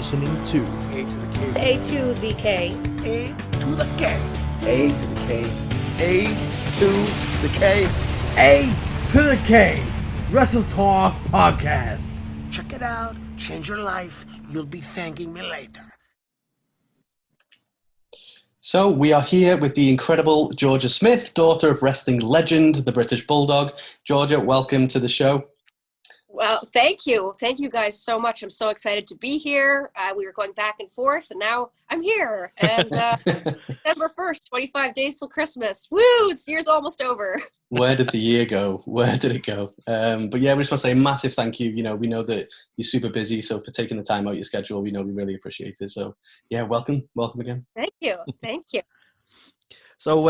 listening to A to the K. A to the K. A to the K. A to the K. A to the K. A to the K Wrestle Talk Podcast. Check it out. Change your life. You'll be thanking me later. So we are here with the incredible Georgia Smith, daughter of wrestling legend, the British Bulldog. Georgia, welcome to the show. Well, thank you. Thank you guys so much. I'm so excited to be here. We were going back and forth, and now I'm here. And December 1st, 25 days till Christmas. Woo! This year's almost over. Where did the year go? Where did it go? But yeah, we just want to say a massive thank you. You know, we know that you're super busy, so for taking the time out of your schedule, we know we really appreciate it. So yeah, welcome again. Thank you. Thank you. So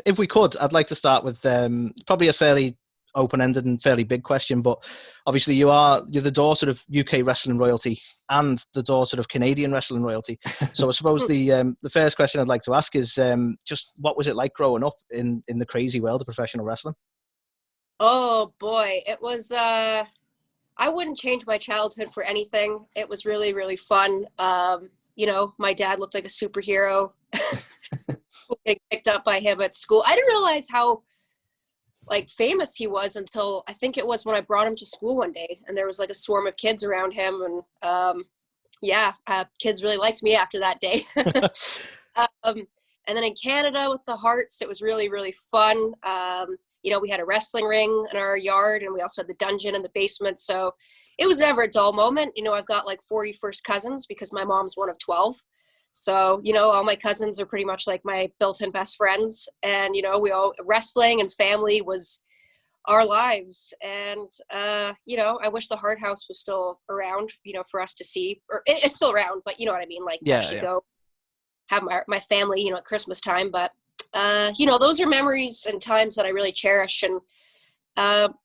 if we could, I'd like to start with probably a fairly open-ended and fairly big question, but obviously you're the daughter of UK wrestling royalty and the daughter of Canadian wrestling royalty. So I suppose the first question I'd like to ask is just what was it like growing up in the crazy world of professional wrestling? Oh boy, it was I wouldn't change my childhood for anything. It was really, really fun. You know, my dad looked like a superhero. Getting picked up by him at school. I didn't realize how famous he was until I think it was when I brought him to school one day, and there was like a swarm of kids around him, and kids really liked me after that day. And then in Canada with the Hearts, it was really, really fun. You know, we had a wrestling ring in our yard, and we also had the dungeon in the basement, so it was never a dull moment. You know, I've got like 40 first cousins because my mom's one of 12. So, you know, all my cousins are pretty much like my built-in best friends, and, you know, wrestling and family was our lives. And, you know, I wish the Hart House was still around, you know, for us to see, or it's still around, but you know what I mean? Like to actually go have my family, you know, at Christmas time. But, you know, those are memories and times that I really cherish. And,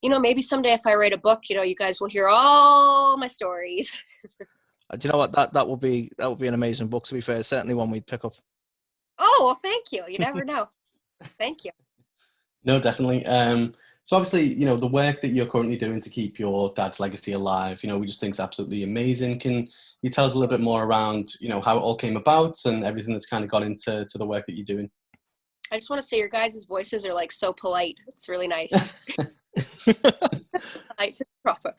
you know, maybe someday if I write a book, you know, you guys will hear all my stories. Do you know what, that will be an amazing book, to be fair. Certainly one we'd pick up. Oh, well, thank you. You never know. Thank you. No, definitely. So obviously, you know, the work that you're currently doing to keep your dad's legacy alive, you know, we just think is absolutely amazing. Can you tell us a little bit more around, you know, how it all came about and everything that's kind of got into the work that you're doing? I just want to say your guys' voices are like so polite. It's really nice. Polite to proper.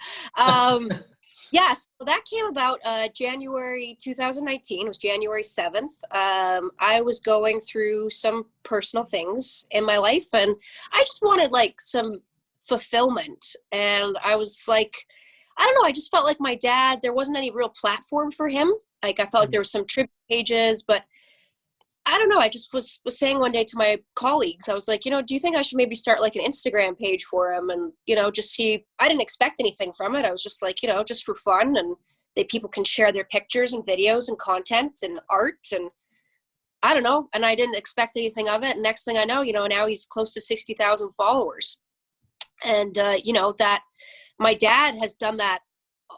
Yes, so that came about January 2019. It was January 7th. I was going through some personal things in my life, and I just wanted like some fulfillment. And I was like, I don't know, I just felt like my dad, there wasn't any real platform for him. Like I felt like there were some tribute pages, but I don't know. I just was saying one day to my colleagues, I was like, you know, do you think I should maybe start like an Instagram page for him and, you know, just see, I didn't expect anything from it. I was just like, you know, just for fun, and people can share their pictures and videos and content and art, and I don't know. And I didn't expect anything of it. And next thing I know, you know, now he's close to 60,000 followers. And, you know, that my dad has done that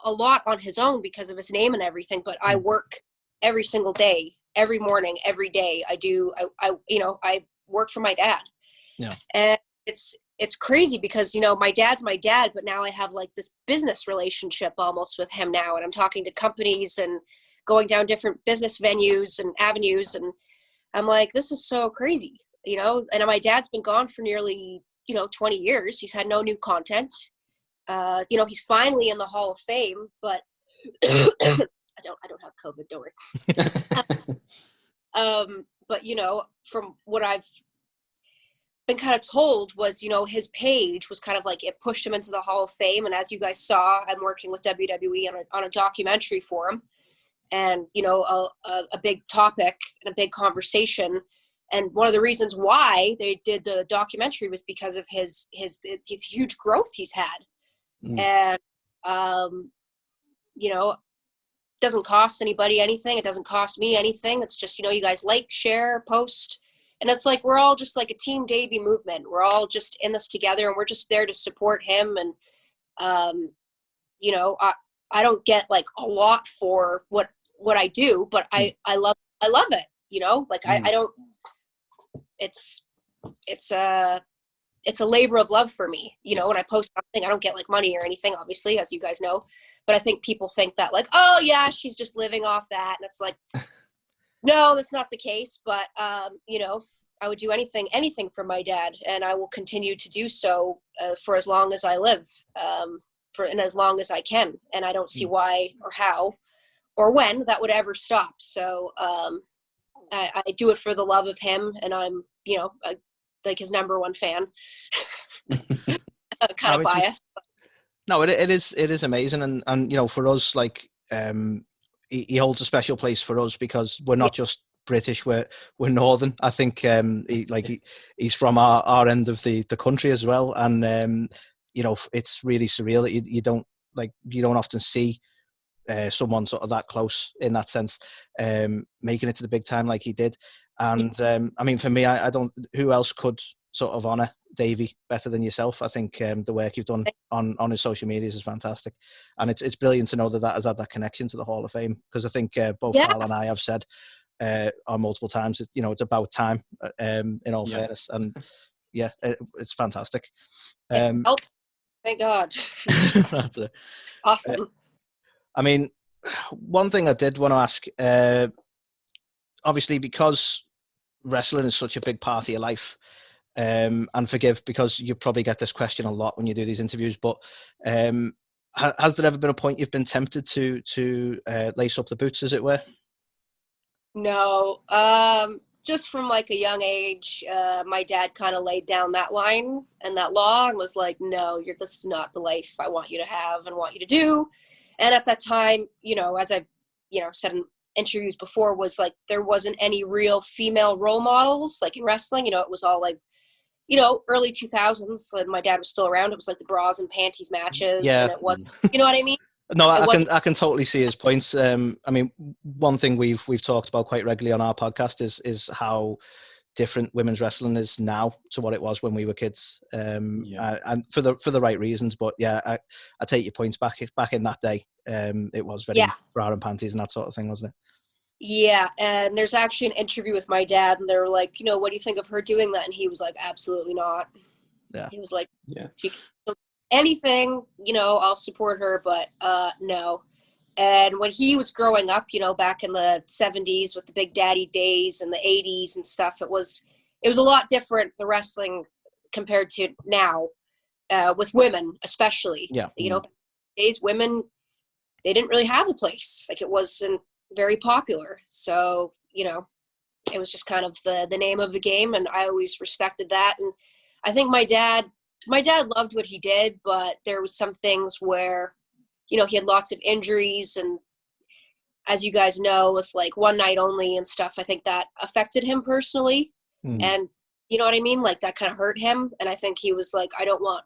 a lot on his own because of his name and everything. But I work every single day. Every morning, every day I work for my dad. Yeah. And it's crazy because, you know, my dad's my dad, but now I have like this business relationship almost with him now. And I'm talking to companies and going down different business venues and avenues. And I'm like, this is so crazy, you know, and my dad's been gone for nearly, you know, 20 years. He's had no new content. You know, he's finally in the Hall of Fame, but I don't have COVID, don't worry. But, you know, from what I've been kind of told was, you know, his page was kind of like, it pushed him into the Hall of Fame. And as you guys saw, I'm working with WWE on a documentary for him. And, you know, a big topic and a big conversation. And one of the reasons why they did the documentary was because of his huge growth he's had. And, you know, doesn't cost anybody anything. It doesn't cost me anything. It's just, you know, you guys like, share, post. And it's like, we're all just like a Team Davey movement. We're all just in this together, and we're just there to support him. And, you know, I don't get like a lot for what I do, but I love it, you know, like I don't, it's it's a labor of love for me. You know, when I post something, I don't get like money or anything, obviously, as you guys know. But I think people think that like, oh yeah, she's just living off that. And it's like, no, that's not the case. But, you know, I would do anything for my dad, and I will continue to do so for as long as I live, and as long as I can. And I don't see why or how or when that would ever stop. So I do it for the love of him, and I'm, you know, like his number one fan. Kind of biased. No, it is amazing, and you know, for us, like he holds a special place for us because we're not just British, we're Northern. I think he's from our end of the country as well, and you know, it's really surreal that you don't often see someone sort of that close in that sense, making it to the big time like he did. And I mean, for me, I don't. Who else could sort of honour Davey better than yourself? I think the work you've done on his social medias is fantastic, and it's brilliant to know that has had that connection to the Hall of Fame, because I think both Carl and I have said on multiple times, you know, it's about time. In all fairness, and it's fantastic. Thank God. Awesome. I mean, one thing I did want to ask, obviously, because wrestling is such a big part of your life, and forgive, because you probably get this question a lot when you do these interviews, but has there ever been a point you've been tempted to lace up the boots, as it were? No, just from like a young age, my dad kind of laid down that line and that law and was like, no, this is not the life I want you to have and want you to do. And at that time, you know, as I've, you know, said in interviews before, was like, there wasn't any real female role models like in wrestling. You know, it was all like, you know, early 2000s, and my dad was still around. It was like the bras and panties matches. Yeah. And it wasn't, you know what I mean? No, I can totally see his points. I mean, one thing we've talked about quite regularly on our podcast is how different women's wrestling is now to what it was when we were kids, and for the right reasons. But yeah, I take your points back in that day. It was very bra and panties and that sort of thing, wasn't it? Yeah, and there's actually an interview with my dad, and they were like, you know, what do you think of her doing that? And he was like, absolutely not. Yeah. He was like, she can do anything, you know, I'll support her, but no. And when he was growing up, you know, back in the 70s with the Big Daddy days and the 80s and stuff, it was a lot different, the wrestling, compared to now, with women especially. Yeah. You know, days women, they didn't really have a place. Like, it wasn't very popular. So, you know, it was just kind of the name of the game, and I always respected that. And I think my dad loved what he did, but there was some things where, you know, he had lots of injuries, and as you guys know, with like one night only and stuff, I think that affected him personally. And you know what I mean? Like, that kind of hurt him. And I think he was like, I don't want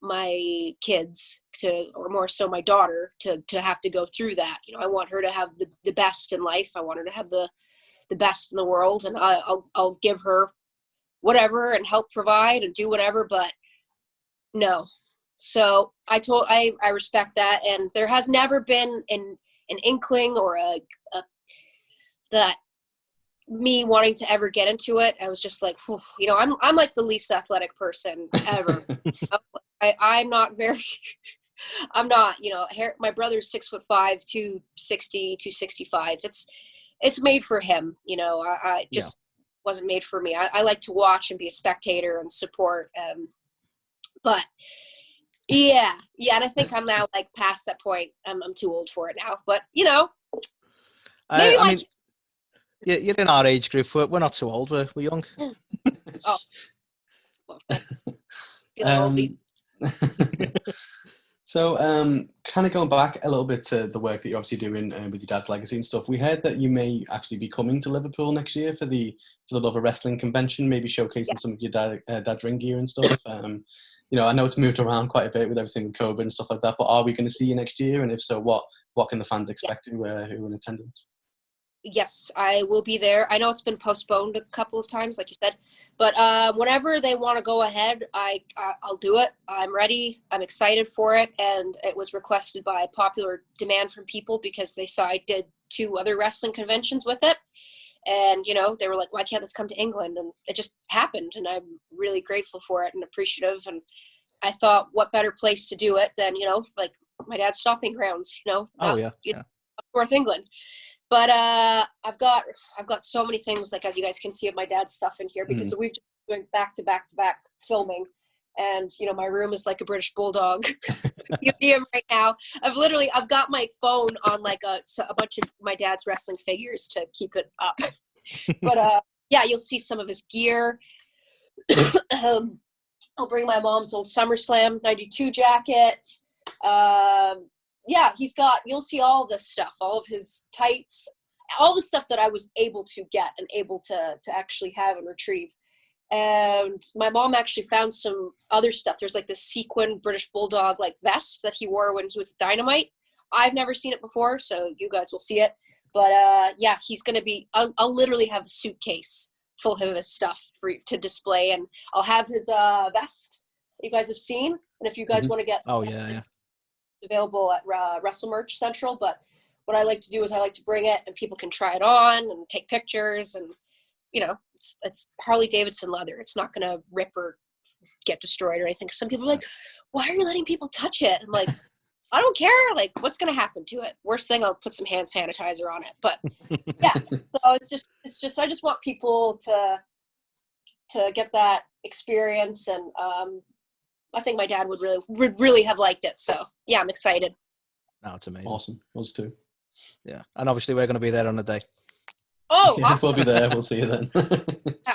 my kids to, or more so my daughter, to have to go through that. You know, I want her to have the best in life. I want her to have the best in the world, and I'll give her whatever and help provide and do whatever, but no. So I respect that, and there has never been an inkling or that me wanting to ever get into it. I was just like, whew, you know, I'm like the least athletic person ever. I'm not very, I'm not, you know, my brother's 6'5", 260, 265. It's made for him, you know. I just wasn't made for me. I like to watch and be a spectator and support. But yeah, and I think I'm now like past that point. I'm too old for it now. But you know, maybe I mean, you're in our age group. We're not too old. We're young. Oh, well, feeling old these. So, kind of going back a little bit to the work that you're obviously doing with your dad's legacy and stuff. We heard that you may actually be coming to Liverpool next year for the Love of Wrestling convention, maybe showcasing some of your dad's ring gear and stuff. You know, I know it's moved around quite a bit with everything with COVID and stuff like that. But are we going to see you next year? And if so, what can the fans expect who are in attendance? Yes, I will be there. I know it's been postponed a couple of times, like you said, but whenever they want to go ahead, I'll do it. I'm ready. I'm excited for it, and it was requested by popular demand from people because they saw I did 2 other wrestling conventions with it, And, they were like, why can't this come to England? And it just happened. And I'm really grateful for it and appreciative. And I thought, what better place to do it than, like my dad's stomping grounds, North England. But I've got so many things, like, as you guys can see, of my dad's stuff in here, because we've just been doing back to back to back filming. And, my room is like a British Bulldog museum right now. I've got my phone on like a bunch of my dad's wrestling figures to keep it up. But you'll see some of his gear. I'll bring my mom's old SummerSlam 92 jacket. You'll see all this stuff, all of his tights, all the stuff that I was able to get and able to actually have and retrieve. And my mom actually found some other stuff. There's like this sequin British Bulldog like vest that he wore when he was Dynamite. I've never seen it before, so you guys will see it. But he's going to be, I'll literally have a suitcase full of his stuff to display. And I'll have his vest that you guys have seen. And if you guys want to get it's available at Wrestle Merch Central. But what I like to do is I like to bring it and people can try it on and take pictures. And it's Harley Davidson leather. It's not going to rip or get destroyed or anything. Some people are like, why are you letting people touch it? I'm like, I don't care. Like, what's going to happen to it? Worst thing, I'll put some hand sanitizer on it. But so it's just, I just want people to get that experience. And I think my dad would really have liked it. So yeah, I'm excited. No, it's amazing. Awesome. Us too. Yeah. And obviously we're going to be there on the day. Oh, awesome. We'll be there. We'll see you then.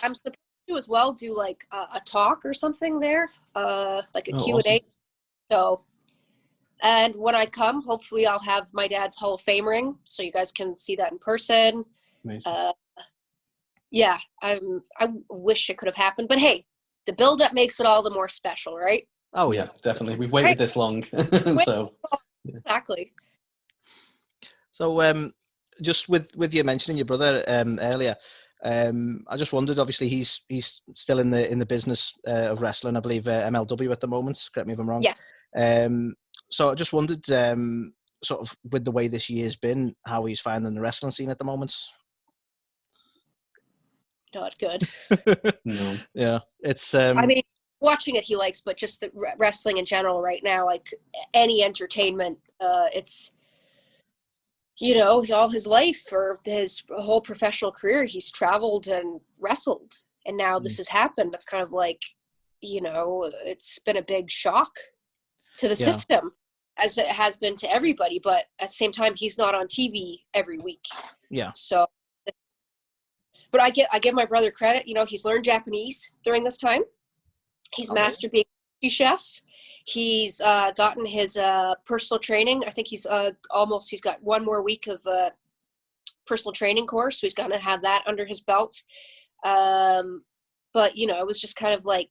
I'm supposed to as well do like a talk or something there, like a Q&A. Awesome. So, and when I come, hopefully I'll have my dad's Hall of Fame ring, so you guys can see that in person. Amazing. I wish it could have happened, but hey, the build-up makes it all the more special, right? Oh yeah, definitely. We've waited this long, so exactly. So, just with you mentioning your brother earlier, I just wondered. Obviously, he's still in the business of wrestling. I believe MLW at the moment. Correct me if I'm wrong. Yes. So I just wondered, sort of with the way this year's been, how he's finding the wrestling scene at the moment. Not good. No. Yeah, it's. I mean, watching it he likes, but just the wrestling in general right now, like any entertainment, it's. All his life or his whole professional career, he's traveled and wrestled. And now this has happened. It's kind of like, it's been a big shock to the system, as it has been to everybody. But at the same time, he's not on TV every week. Yeah. So, but I give my brother credit. He's learned Japanese during this time. He's mastered being a chef. He's gotten his personal training. I think he's got one more week of personal training course, so he's going to have that under his belt. But it was just kind of like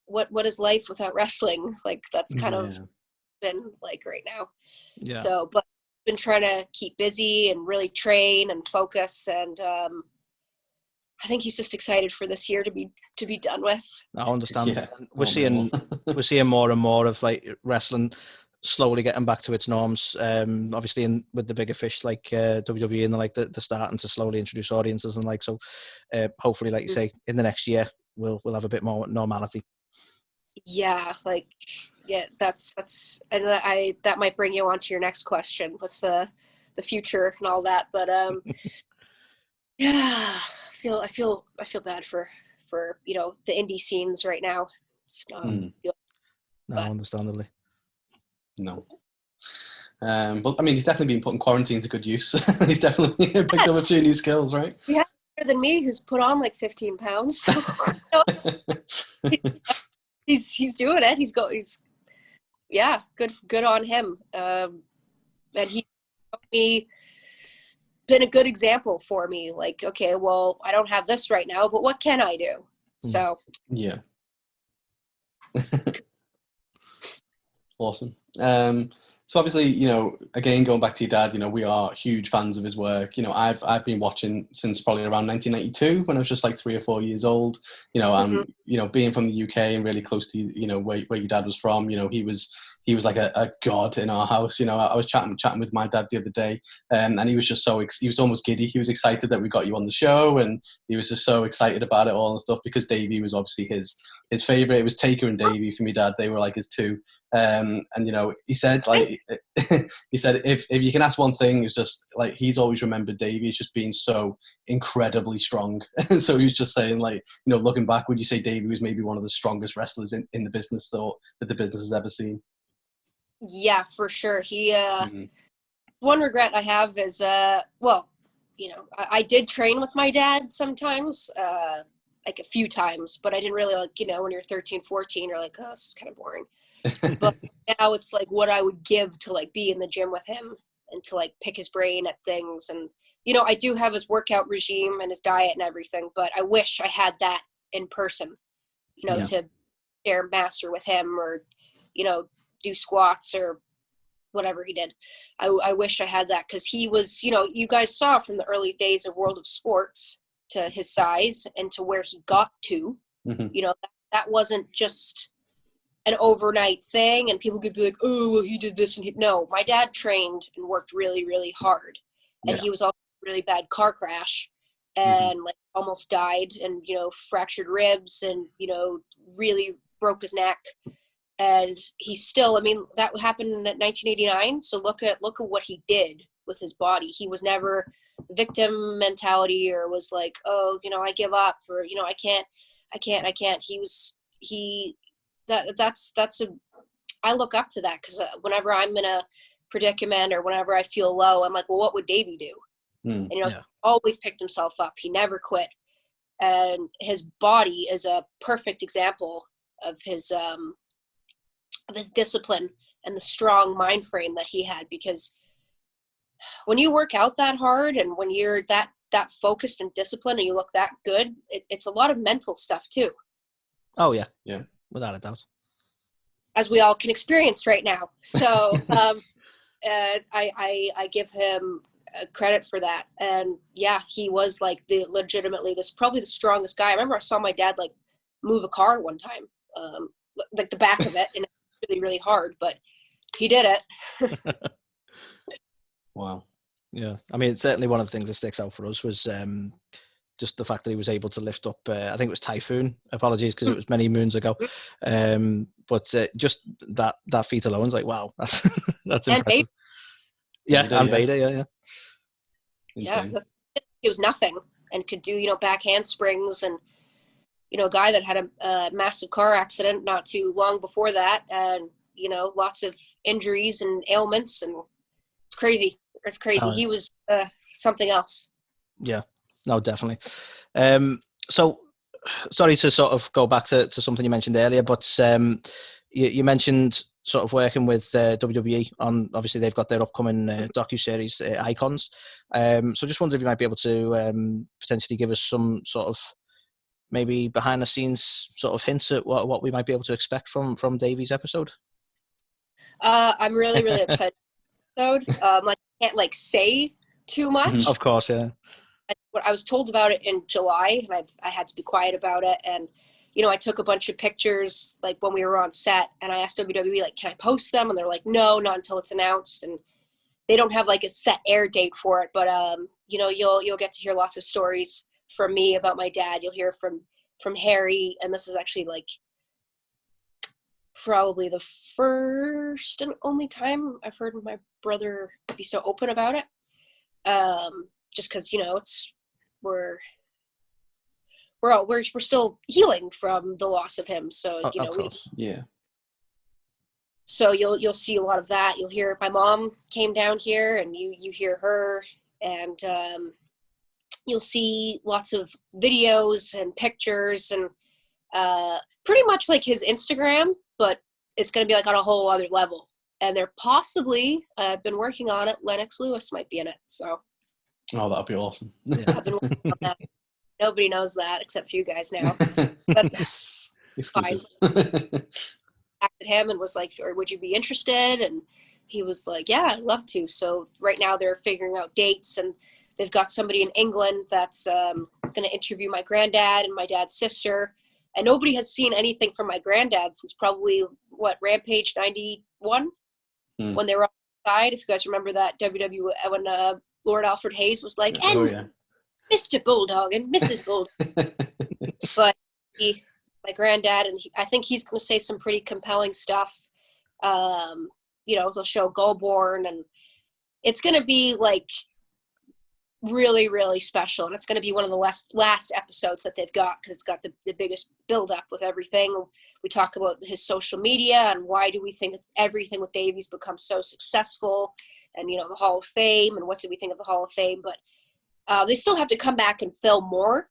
what is life without wrestling? Like that's kind of been like right now. Yeah. So, but I've been trying to keep busy and really train and focus, and I think he's just excited for this year to be done with. I understand. Yeah. We're seeing more and more of like wrestling slowly getting back to its norms. Obviously, with the bigger fish like WWE and they're starting to slowly introduce audiences and so. Hopefully, like you say, in the next year we'll have a bit more normality. Yeah, that's and that might bring you on to your next question with the future and all that, but yeah. I feel bad for the indie scenes right now. It's not good. No, understandably. No. But I mean, he's definitely been putting quarantine to good use. He's definitely picked up a few new skills, right? Yeah, better than me, who's put on like 15 pounds. So, he's doing it. He's good on him. And he showed me. Been a good example for me. Like, okay, well, I don't have this right now, but what can I do? So yeah. Awesome. So obviously, again, going back to your dad, we are huge fans of his work. I've been watching since probably around 1992 when I was just like 3 or 4 years old. Being from the UK and really close to where your dad was from. He was he was like a god in our house. You know, I was chatting with my dad the other day, and he was just he was almost giddy. He was excited that we got you on the show, and he was just so excited about it all and stuff, because Davey was obviously his favorite. It was Taker and Davey for me dad. They were like his two. And you know, he said like he said if you can ask one thing, it's just like he's always remembered Davey as just being so incredibly strong. So he was just saying, like, you know, looking back, would you say Davey was maybe one of the strongest wrestlers in the business that the business has ever seen? Yeah, for sure. He one regret I have is well, you know, I did train with my dad sometimes, like a few times, but I didn't really, like, you know, when you're 13, 14, you're like, oh, this is kind of boring. But now it's like what I would give to like be in the gym with him and to like pick his brain at things. And, you know, I do have his workout regime and his diet and everything, but I wish I had that in person, you know, to share master with him, or, you know, do squats or whatever he did. I wish I had that, because he was, you know, you guys saw from the early days of World of Sports to his size and to where he got to, you know, that wasn't just an overnight thing and people could be like, oh, well, he did this. And no, my dad trained and worked really, really hard. And he was also in a really bad car crash and like almost died, and, you know, fractured ribs and, you know, really broke his neck. And he still, I mean, that happened in 1989. So look at what he did with his body. He was never victim mentality or was like, oh, you know, I give up, or, you know, I can't. I look up to that, because whenever I'm in a predicament or whenever I feel low, I'm like, well, what would Davey do? And, you know, always picked himself up. He never quit. And his body is a perfect example of his discipline and the strong mind frame that he had, because when you work out that hard and when you're that focused and disciplined and you look that good, it's a lot of mental stuff too. Oh yeah, without a doubt, as we all can experience right now. So I give him credit for that. And yeah, he was like probably the strongest guy. I remember I saw my dad like move a car one time, like the back of it, and really, really hard, but he did it. Wow. Yeah, I mean, certainly one of the things that sticks out for us was just the fact that he was able to lift up, I think it was Typhoon, apologies, because it was many moons ago, but just that feat alone is like, wow, that's impressive. Vader. And Vader, yeah. Insane. Yeah, it was nothing, and could do, you know, back handsprings, and, you know, a guy that had a massive car accident not too long before that, and, you know, lots of injuries and ailments, and it's crazy. It's crazy. He was something else. Yeah, no, definitely. So, sorry to sort of go back to something you mentioned earlier, but you mentioned sort of working with WWE on, obviously they've got their upcoming docuseries, Icons. So just wondered if you might be able to potentially give us some sort of maybe behind the scenes sort of hints at what we might be able to expect from Davey's episode. I'm really, really excited. Like, I can't like say too much. Of course, yeah. I was told about it in July, and I had to be quiet about it. And, you know, I took a bunch of pictures like when we were on set, and I asked WWE, like, can I post them? And they're like, no, not until it's announced. And they don't have like a set air date for it, but you know, you'll get to hear lots of stories from me about my dad. You'll hear from Harry, and this is actually like probably the first and only time I've heard my brother be so open about it. Just because, you know, we're still healing from the loss of him. So, you know, so you'll see a lot of that. You'll hear my mom came down here, and you hear her, and you'll see lots of videos and pictures, and pretty much like his Instagram, but it's going to be like on a whole other level. And they're possibly, I've been working on it, Lennox Lewis might be in it. So. Oh, that'd be awesome. Yeah, I've been working on that. Nobody knows that except you guys now. But exclusive. I asked him and was like, or would you be interested? And he was like, yeah, I'd love to. So right now they're figuring out dates, and they've got somebody in England that's going to interview my granddad and my dad's sister. And nobody has seen anything from my granddad since probably, Rampage 91 one when they were on the side. If you guys remember that WWE when Lord Alfred Hayes was like, and Mr. Bulldog and Mrs. Bulldog. But my granddad, and I think he's going to say some pretty compelling stuff. They'll show Goldborn, and it's going to be like really, really special. And it's going to be one of the last episodes that they've got, because it's got the biggest build up with everything. We talk about his social media and why do we think everything with Davey's become so successful, and, the Hall of Fame, and what do we think of the Hall of Fame. But they still have to come back and film more.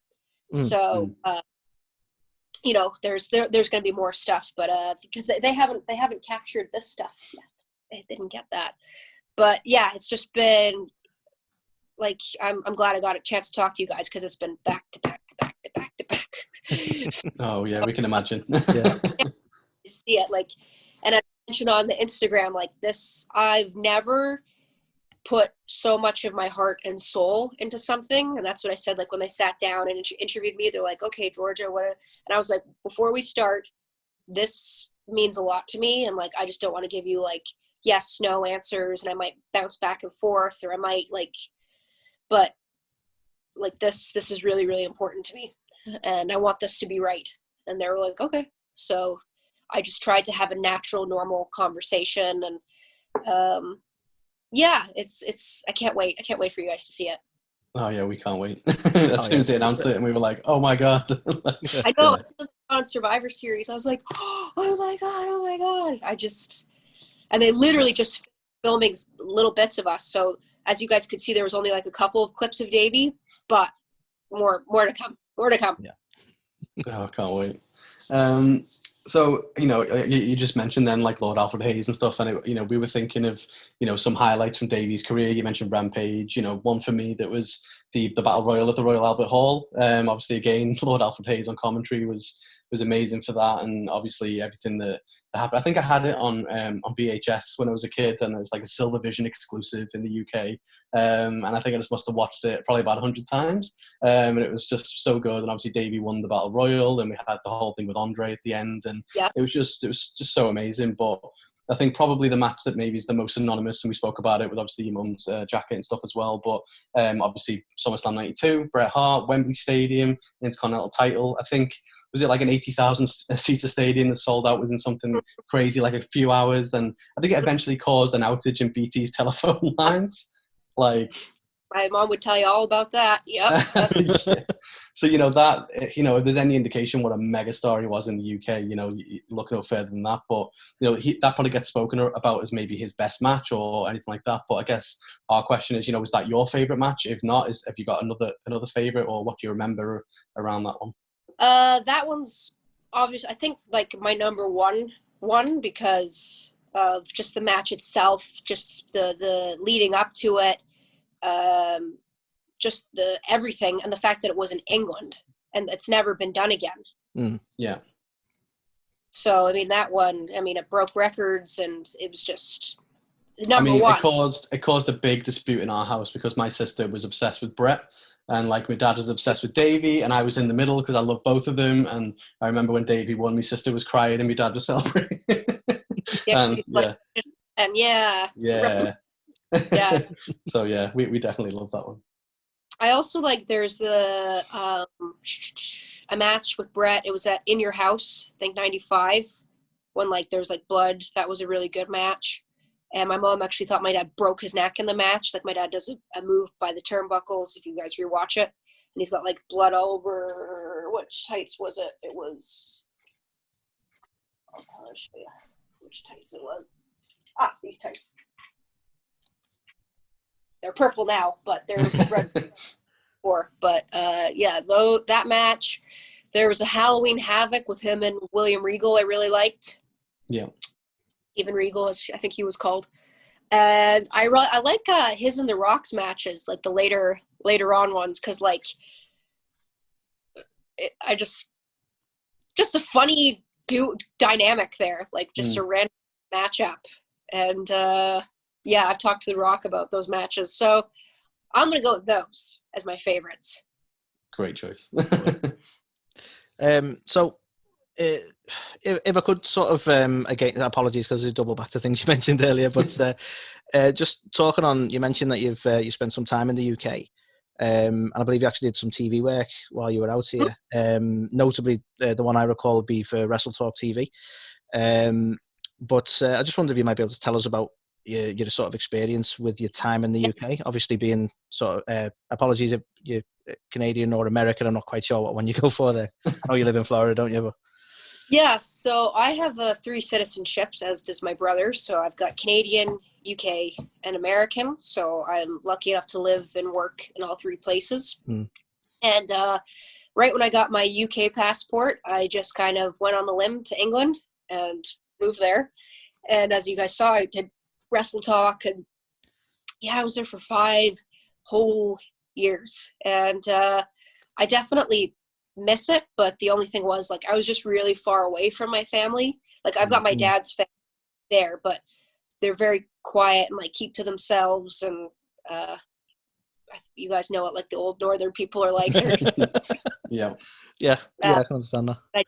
So, there's going to be more stuff, but because they haven't captured this stuff yet. They didn't get that. But yeah, it's just been like, I'm glad I got a chance to talk to you guys, because it's been back to back to back to back to back. Oh yeah, we can imagine. Yeah. See it, like, and I mentioned on the Instagram, like, this, I've never put so much of my heart and soul into something. And that's what I said, like, when they sat down and interviewed me, they're like, okay, Georgia, what? And I was like, before we start, this means a lot to me. And like, I just don't want to give you like yes, no answers. And I might bounce back and forth, or I might but like this is really, really important to me. And I want this to be right. And they were like, okay. So I just tried to have a natural, normal conversation. And yeah, it's I can't wait for you guys to see it. Oh yeah, we can't wait. As soon as they announced it, and we were like, oh my god. I know, as soon as I on Survivor Series, I was like, oh my god. And they literally just filming little bits of us. So as you guys could see, there was only like a couple of clips of Davey, but more to come. Yeah. Oh, I can't wait. So, you just mentioned then like Lord Alfred Hayes and stuff, and we were thinking of, some highlights from Davey's career. You mentioned Rampage, one for me that was the Battle Royal at the Royal Albert Hall. Obviously, again, Lord Alfred Hayes on commentary was amazing for that, and obviously everything that happened. I think I had it on VHS when I was a kid, and it was like a Silver Vision exclusive in the UK. And I think I just must have watched it probably about 100 times. And it was just so good. And obviously Davey won the Battle Royal, and we had the whole thing with Andre at the end, and it was just so amazing. But I think probably the match that maybe is the most synonymous, and we spoke about it with obviously your mum's jacket and stuff as well, but obviously SummerSlam 92, Bret Hart, Wembley Stadium, Intercontinental title. I think, was it like an 80,000 seater stadium that sold out within something crazy, like a few hours? And I think it eventually caused an outage in BT's telephone lines. Like, my mom would tell you all about that. Yep. Yeah. So, that, if there's any indication what a megastar he was in the UK, look no further than that. But, that probably gets spoken about as maybe his best match or anything like that. But I guess our question is, was that your favourite match? If not, have you got another favourite, or what do you remember around that one? That one's obvious. I think like my number one, because of just the match itself, just the leading up to it, just the everything, and the fact that it was in England and it's never been done again. Yeah. So I mean, that one, it broke records, and it was just number one. It caused a big dispute in our house because my sister was obsessed with Bret. And like my dad was obsessed with Davey, and I was in the middle because I love both of them. And I remember when Davey won, my sister was crying and my dad was celebrating. Yeah. So yeah, we definitely love that one. I also like, there's the a match with Bret. It was at In Your House, I think 95, when like there's like blood. That was a really good match. And my mom actually thought my dad broke his neck in the match. Like, my dad does a move by the turnbuckles, if you guys rewatch it. And he's got, like, blood all over, which tights was it? It was, I'll show you which tights it was. These tights. They're purple now, but they're red before. But, though that match, there was a Halloween Havoc with him and William Regal I really liked. Yeah. Even Regal, as I think he was called. And I like his and The Rock's matches, like the later on ones, because like just a funny dynamic there, like just a random matchup. And I've talked to The Rock about those matches, so I'm gonna go with those as my favorites. Great choice. So if I could sort of again, apologies because I double back to things you mentioned earlier, but just talking on, you mentioned that you spent some time in the UK, and I believe you actually did some TV work while you were out here. Notably, the one I recall would be for Wrestle Talk TV. But I just wondered if you might be able to tell us about your sort of experience with your time in the UK. Obviously, being sort of apologies if you're Canadian or American, I'm not quite sure what one you go for there. I know you live in Florida, don't you? But... Yeah, so I have 3 citizenships, as does my brother. So I've got Canadian, UK, and American. So I'm lucky enough to live and work in all 3 places. And right when I got my UK passport, I just kind of went on the limb to England and moved there. And as you guys saw, I did Wrestle Talk, and yeah, I was there for 5 whole years. And I definitely miss it, but the only thing was, like, I was just really far away from my family. Like, I've got my dad's family there, but they're very quiet and like keep to themselves. And you guys know what like the old northern people are like. Yeah, I can understand that.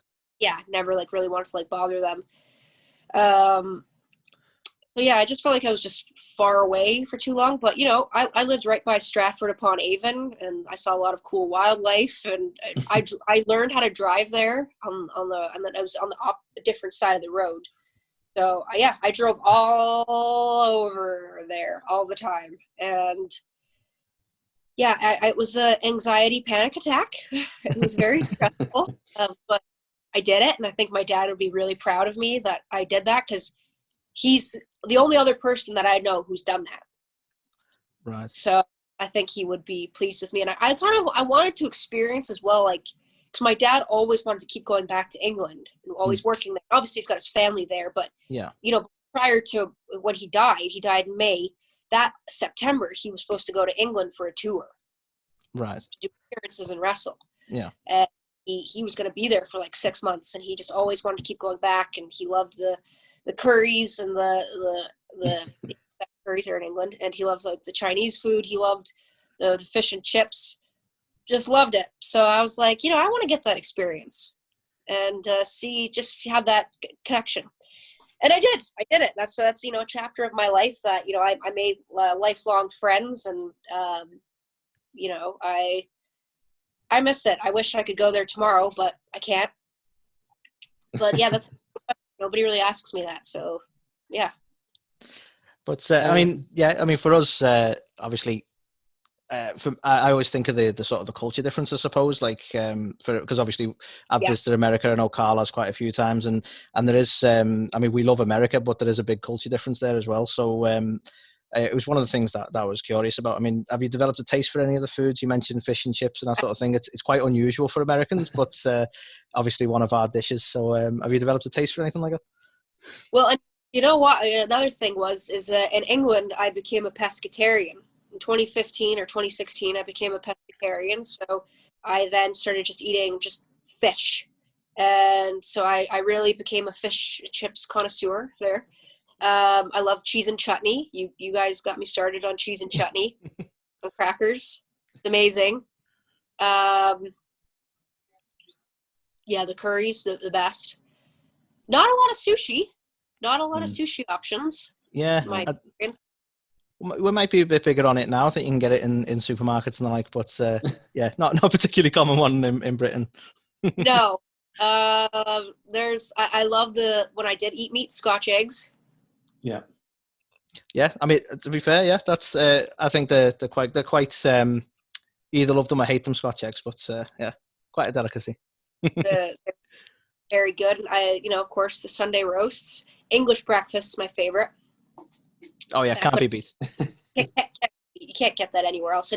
Never like really wanted to like bother them. So yeah, I just felt like I was just far away for too long. But you know, I lived right by Stratford upon Avon, and I saw a lot of cool wildlife. And I learned how to drive there and then I was on the different side of the road. So I drove all over there all the time, and it was an anxiety panic attack. It was very stressful, but I did it, and I think my dad would be really proud of me that I did that, because he's the only other person that I know who's done that. Right. So I think he would be pleased with me. And I wanted to experience as well, like, because my dad always wanted to keep going back to England and always working there. Obviously, he's got his family there, but, you know, prior to when he died in May, that September, he was supposed to go to England for a tour. Right. To do appearances and wrestle. Yeah. And he was going to be there for like 6 months, and he just always wanted to keep going back, and he loved the curries and the curries are in England, and he loves like the Chinese food. He loved the fish and chips, just loved it. So I was like, you know, I want to get that experience and see how that connection. And I did it. That's you know, a chapter of my life that, you know, I made lifelong friends, and you know, I miss it. I wish I could go there tomorrow, but I can't. But yeah, that's nobody really asks me that, so yeah. But I mean, for us, obviously, I always think of the sort of the culture difference, I suppose. Like, because obviously I've visited America. I know Carl has quite a few times, and there is. I mean, we love America, but there is a big culture difference there as well. So it was one of the things that I was curious about. I mean, have you developed a taste for any of the foods? You mentioned fish and chips and that sort of thing. It's quite unusual for Americans, but obviously one of our dishes. So have you developed a taste for anything like that? Well, and you know what? Another thing is in England, I became a pescatarian. In 2015 or 2016, I became a pescatarian. So I then started just eating just fish. And so I really became a fish chips connoisseur there. I love cheese and chutney. You guys got me started on cheese and chutney and crackers. It's amazing. The curries, the best. Not a lot of sushi. Not a lot of sushi options. Yeah. My experience. We might be a bit bigger on it now. I think you can get it in supermarkets and the like, but not particularly common one in Britain. No. I love when I did eat meat, Scotch eggs. Yeah. Yeah, I mean, to be fair, that's I think they're quite you either love them or hate them, Scotch eggs, but quite a delicacy. They're very good. And you know, of course, the Sunday roasts. English breakfast is my favorite. Oh yeah, can't be beat. You can't get that anywhere else.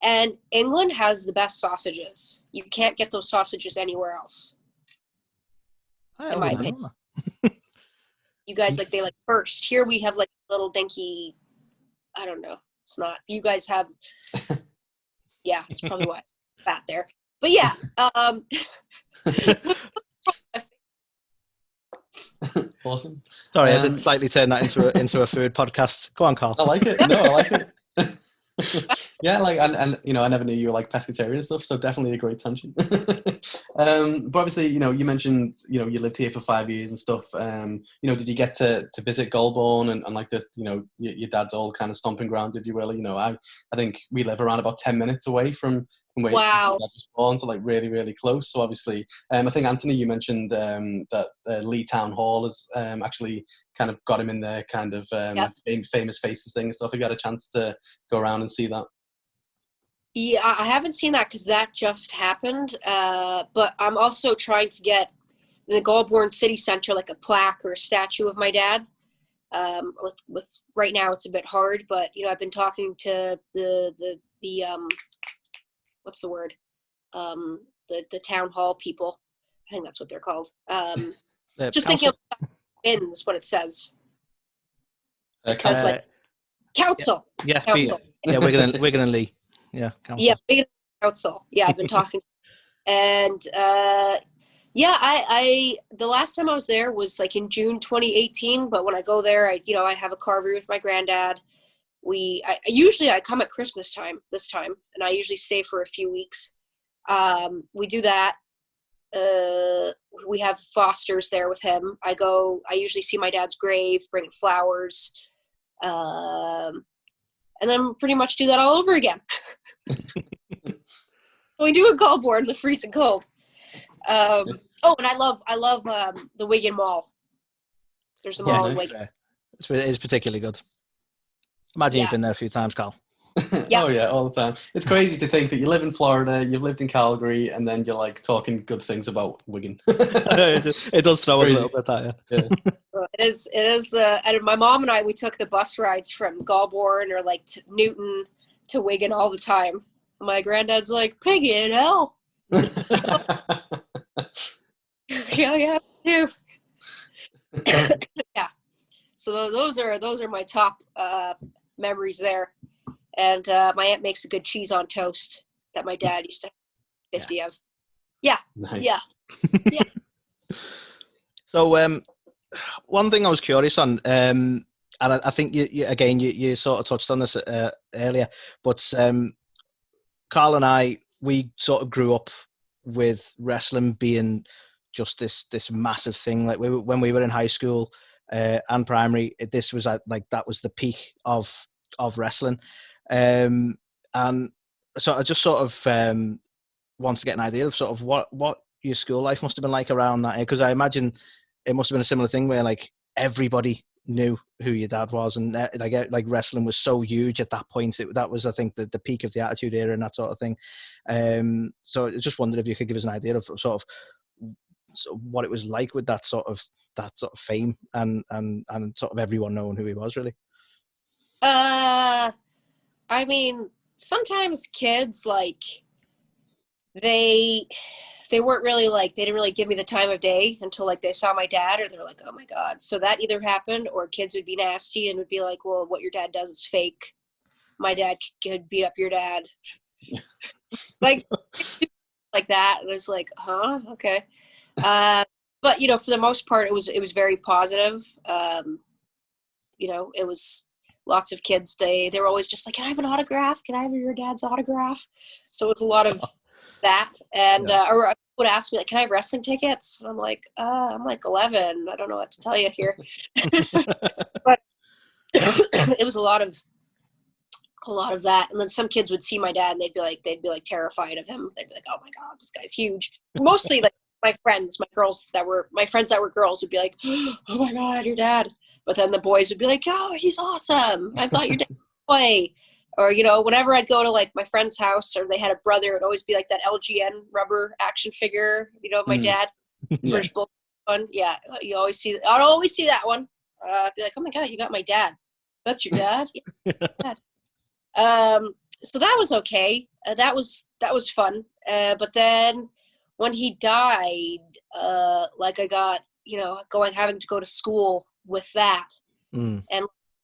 And England has the best sausages. You can't get those sausages anywhere else. In my opinion. You guys they like first. Here we have like little dinky, I don't know. It's not. You guys have. Yeah, it's probably why it's fat there. But yeah. Awesome. Sorry, I did slightly turn that into a food podcast. Go on, Carl. I like it. No, I like it. Yeah, like, and you know, I never knew you were like pescatarian and stuff, so definitely a great tangent. But obviously, you know, you mentioned, you know, you lived here for 5 years and stuff. You know, did you get to visit Goulburn and like the, you know, your dad's old kind of stomping grounds, if you will? You know, I think we live around about 10 minutes away from where your dad Wow. was born, so like really, really close. So obviously, I think Anthony, you mentioned that Lee Town Hall has actually kind of got him in there, kind of Yep. famous faces thing and stuff. Have you got a chance to go around and see that? Yeah, I haven't seen that because that just happened. But I'm also trying to get in the Goulburn City Center like a plaque or a statue of my dad. With right now it's a bit hard, but you know, I've been talking to the what's the word? The town hall people. I think that's what they're called. Just thinking council. of bins, what it says. It Council. says like council. Yeah, Council. yeah, Wigan and Lee. Yeah, council. Yeah, big council. Yeah, I've been talking, and yeah, I the last time I was there was like in June 2018. But when I go there, I have a carvery with my granddad. Usually I come at Christmas time this time, and I usually stay for a few weeks. We do that. We have Foster's there with him. I usually see my dad's grave, bring flowers, and then pretty much do that all over again. We do a Goulburn in the freezing cold. And I love the Wigan Mall. There's a mall in Wigan. It's particularly good. Imagine you've been there a few times, Carl. Yeah. Oh yeah, all the time. It's crazy to think that you live in Florida, you've lived in Calgary, and then you're like talking good things about Wigan. It does throw us a Crazy. little bit, that, yeah. It is. And my mom and I, we took the bus rides from Goulburn or like to Newton to Wigan all the time. My granddad's like, Piggy in hell. Yeah, too. Yeah. So those are my top memories there. And my aunt makes a good cheese on toast that my dad used to have 50 of. Yeah. Nice. Yeah. So one thing I was curious on, and I think you sort of touched on this earlier, but Carl and I, we sort of grew up with wrestling being just this massive thing. Like when we were in high school and primary, this was like that was the peak of wrestling, and so I just sort of want to get an idea of sort of what your school life must have been like around that, because I imagine it must have been a similar thing where like everybody knew who your dad was, and like wrestling was so huge at that point. That was, I think, the peak of the Attitude Era and that sort of thing. So I just wondered if you could give us an idea of sort of what it was like with that sort of fame and sort of everyone knowing who he was, really. I mean, sometimes kids like they weren't really like, they didn't really give me the time of day until like they saw my dad, or they're like, oh my God. So that either happened, or kids would be nasty and would be like, well, what your dad does is fake. My dad could beat up your dad. like that. And I was like, huh? Okay. But you know, for the most part, it was very positive. You know, it was lots of kids. They were always just like, can I have an autograph? Can I have your dad's autograph? So it's a lot of that. And or would ask me like, can I have wrestling tickets? And I'm like 11. I don't know what to tell you here. But it was a lot of that. And then some kids would see my dad and they'd be like terrified of him. They'd be like, oh my God, this guy's huge. Mostly like my friends that were girls would be like, oh my God, your dad. But then the boys would be like, oh, he's awesome. I thought your dad was a boy. Or, you know, whenever I'd go to like my friend's house or they had a brother, it'd always be like that LGN rubber action figure, you know, of my dad. British Bulldog one. Yeah. I'd always see that one. I'd be like, oh my God, you got my dad. That's your dad? Yeah, dad. So that was okay. That was fun. But then when he died, like I got, you know, having to go to school with that and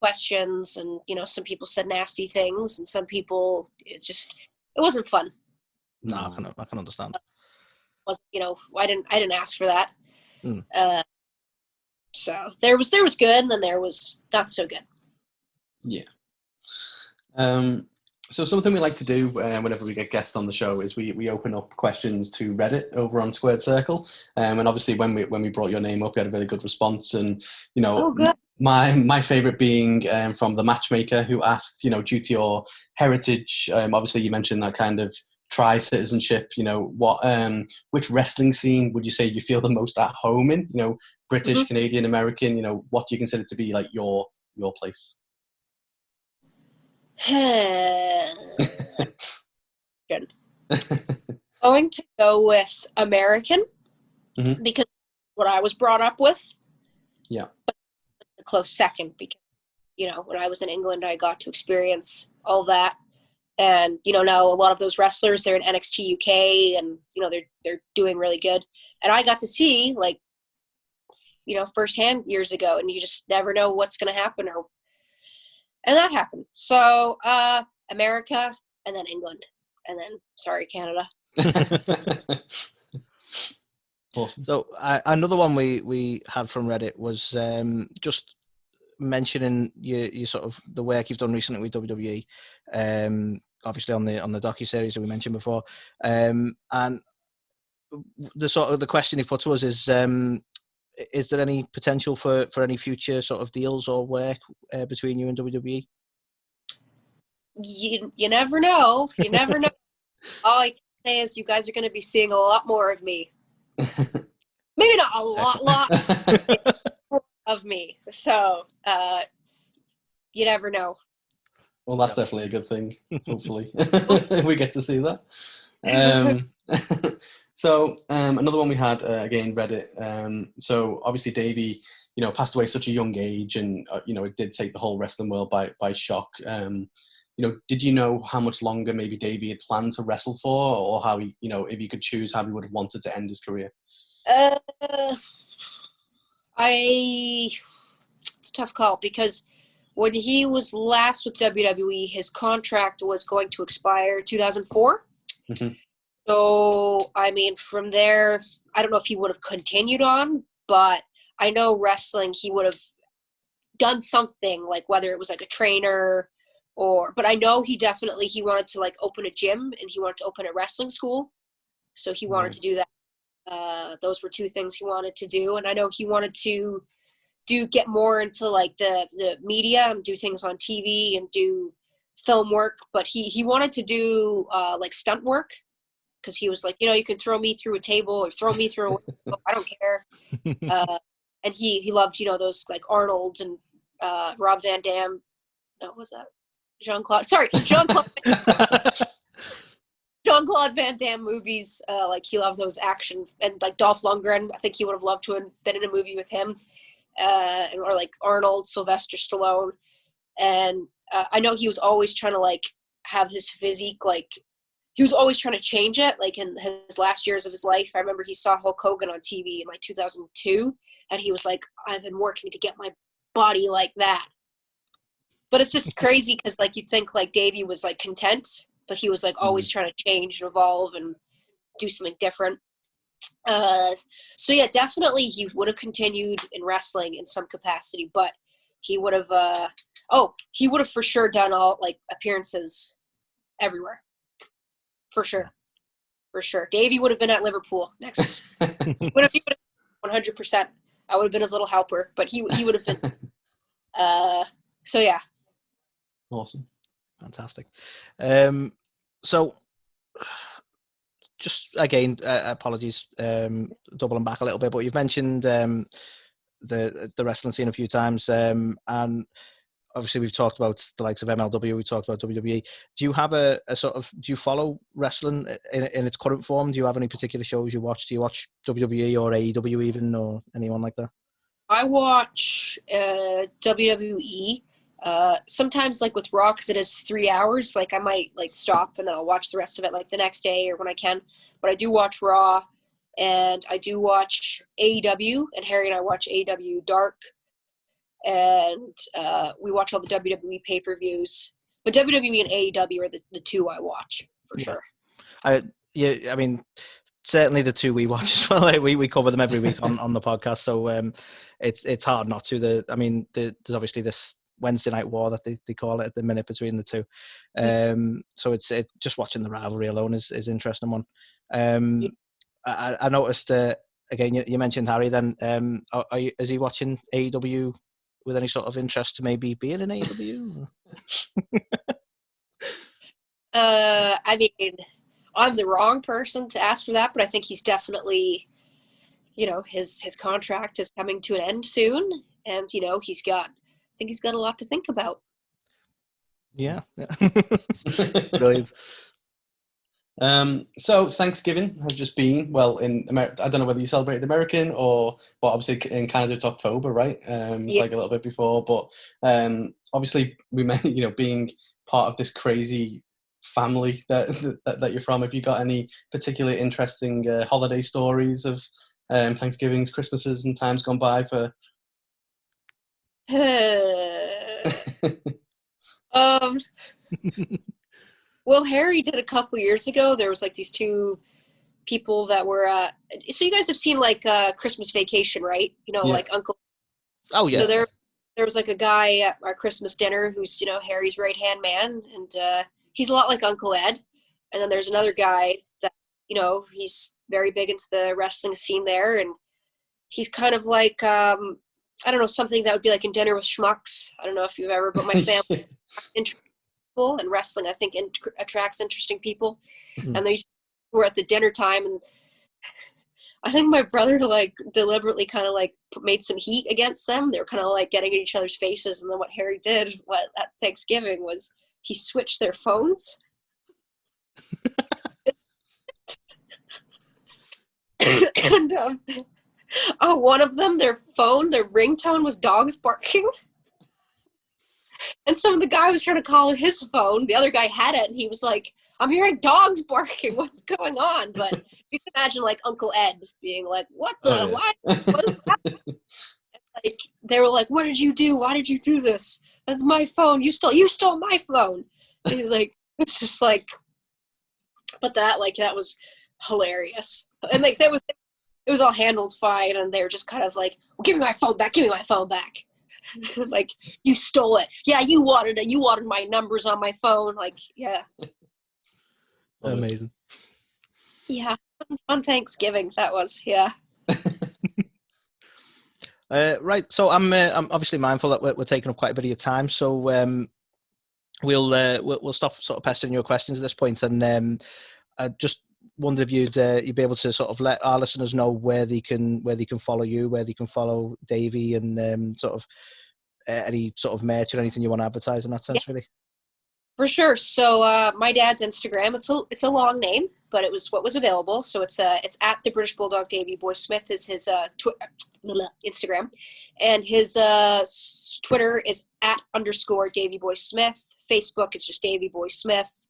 questions, and you know, some people said nasty things, and some people, it wasn't fun. No, I can understand. You know, I didn't ask for that. So there was good, and then there was not so good. Yeah. So something we like to do whenever we get guests on the show is we open up questions to Reddit over on Squared Circle, and obviously when we brought your name up, you had a really good response. And Oh, good. my favorite being from the Matchmaker, who asked, due to your heritage, obviously you mentioned that kind of tri-citizenship. Which wrestling scene would you say you feel the most at home in? British, Canadian, American. What do you consider to be like your place? Going to go with American because what I was brought up with. Yeah. But a close second because, when I was in England, I got to experience all that. And, now a lot of those wrestlers, they're in NXT UK and, they're doing really good. And I got to see, firsthand years ago, and you just never know what's going to happen. And that happened. So America and then England. And then, sorry, Canada. Awesome. So another one we had from Reddit was just mentioning you sort of the work you've done recently with WWE, obviously on the docuseries that we mentioned before, and the question he put to us is there any potential for any future sort of deals or work between you and WWE? You never know. You never know. All I can say is you guys are going to be seeing a lot more of me. Maybe not a lot of me. So you never know. Well, that's definitely a good thing. Hopefully, we get to see that. So another one we had again Reddit. So obviously Davey, passed away at such a young age, and it did take the whole wrestling world by shock. Did you know how much longer maybe Davey had planned to wrestle for, or how he, if he could choose, how he would have wanted to end his career? It's a tough call because when he was last with WWE, his contract was going to expire 2004. So, from there, I don't know if he would have continued on, but I know wrestling, he would have done something, like whether it was like a trainer but I know he wanted to open a gym and he wanted to open a wrestling school. So he wanted to do that. Those were two things he wanted to do. And I know he wanted to get more into the media and do things on TV and do film work, but he wanted to do stunt work because he was like, you can throw me through a table or throw me through a window, I don't care. And he loved, those like Arnold and Rob Van Dam. No, what was that? Jean-Claude Van Damme movies. He loved those action, and Dolph Lundgren, I think he would have loved to have been in a movie with him. Or Arnold, Sylvester Stallone. And I know he was always trying to have his physique, he was always trying to change it, in his last years of his life. I remember he saw Hulk Hogan on TV in 2002, and he was like, I've been working to get my body like that. But it's just crazy because you'd think Davey was content, but he was always trying to change and evolve and do something different. So yeah, definitely he would have continued in wrestling in some capacity, but he would have for sure done all appearances everywhere. For sure. Davey would have been at Liverpool next. would have 100%. I would have been his little helper, but he would have been. So yeah. Awesome. Fantastic. So just again, apologies, doubling back a little bit, but you've mentioned the wrestling scene a few times, and obviously we've talked about the likes of MLW, we talked about WWE. Do you have a sort of, do you follow wrestling in its current form? Do you have any particular shows you watch? Do you watch WWE or AEW even, or anyone like that? I watch WWE. Sometimes with Raw, because it is 3 hours, I might stop and then I'll watch the rest of it the next day or when I can. But I do watch Raw, and I do watch AEW, and Harry and I watch AEW Dark, and we watch all the WWE pay-per-views. But WWE and AEW are the two I watch for sure. I mean, certainly the two we watch as well. We cover them every week on the podcast, so it's hard not to. There's obviously this Wednesday Night War that they call it at the minute between the two. So it's just watching the rivalry alone is an interesting one. I noticed again you mentioned Harry. Then is he watching AEW with any sort of interest to maybe being in AEW? I mean, I'm the wrong person to ask for that, but I think he's definitely, his contract is coming to an end soon, and he's got a lot to think about. Yeah. Brilliant. So Thanksgiving has just been, well, in America. I don't know whether you celebrated American or, well, obviously in Canada it's October, right? It's like a little bit before, but obviously we may, being part of this crazy family that you're from. Have you got any particularly interesting holiday stories of Thanksgivings, Christmases, and times gone by for? Well, Harry did a couple years ago. There was like these two people that were. So you guys have seen like Christmas Vacation, right? Like Uncle. Oh yeah. So there was like a guy at our Christmas dinner who's Harry's right hand man, and he's a lot like Uncle Ed. And then there's another guy that he's very big into the wrestling scene there, and he's kind of like I don't know, something that would be like in Dinner with Schmucks. I don't know if you've ever, but my family. And wrestling, I think, attracts interesting people. And they were at the dinner time, and I think my brother like deliberately kind of like made some heat against them. They were kind of like getting in each other's faces, and then what Harry did at Thanksgiving was he switched their phones. And on one of them, their ringtone was dogs barking. And so the guy was trying to call his phone. The other guy had it, and he was like, "I'm hearing dogs barking. What's going on?" But you can imagine, like, Uncle Ed being like, "What the? Why? What is that?" Like, they were like, "What did you do? Why did you do this? That's my phone. You stole my phone." And he's like, it's just like, but that was hilarious. And like it was all handled fine, and they were just kind of like, well, "Give me my phone back. Give me my phone back." Like, you stole it. Yeah, you wanted it. You wanted my numbers on my phone. Like, yeah. Amazing. Yeah, on Thanksgiving that was, yeah. Right. So I'm obviously mindful that we're taking up quite a bit of your time. So we'll stop sort of pestering your questions at this point, and I just wonder if you'd be able to sort of let our listeners know where they can follow you, where they can follow Davey, and sort of any sort of merch or anything you want to advertise in that sense, really. For sure. So my dad's Instagram, it's a long name, but it was what was available. So it's at the British Bulldog. Davey Boy Smith is his Instagram, and his Twitter is @ Davey Boy Smith. Facebook, it's just Davey Boy Smith.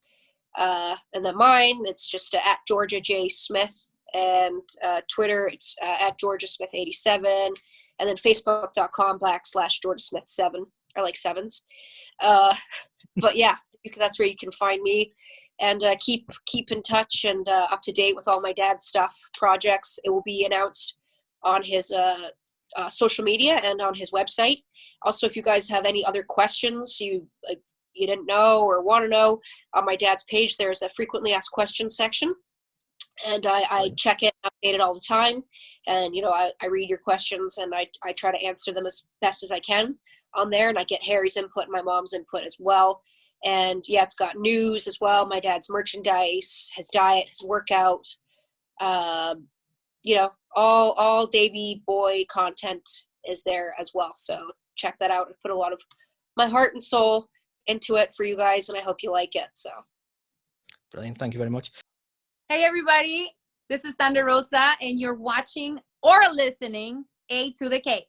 And then mine, it's just at Georgia J Smith, and Twitter, it's at Georgia Smith 87, and then Facebook.com/Georgia Smith 7. I like sevens. But yeah, that's where you can find me, and keep in touch and up to date with all my dad's stuff, projects. It will be announced on his social media and on his website. Also, if you guys have any other questions you didn't know or want to know, on my dad's page there's a frequently asked questions section, and I check it and update it all the time, and I read your questions, and I try to answer them as best as I can on there, and I get Harry's input and my mom's input as well. And yeah, it's got news as well, my dad's merchandise, his diet, his workout, all Davey Boy content is there as well, so check that out. I put a lot of my heart and soul into it for you guys, and I hope you like it. So brilliant. Thank you very much. Hey everybody, this is Thunder Rosa, and you're watching or listening A to the K.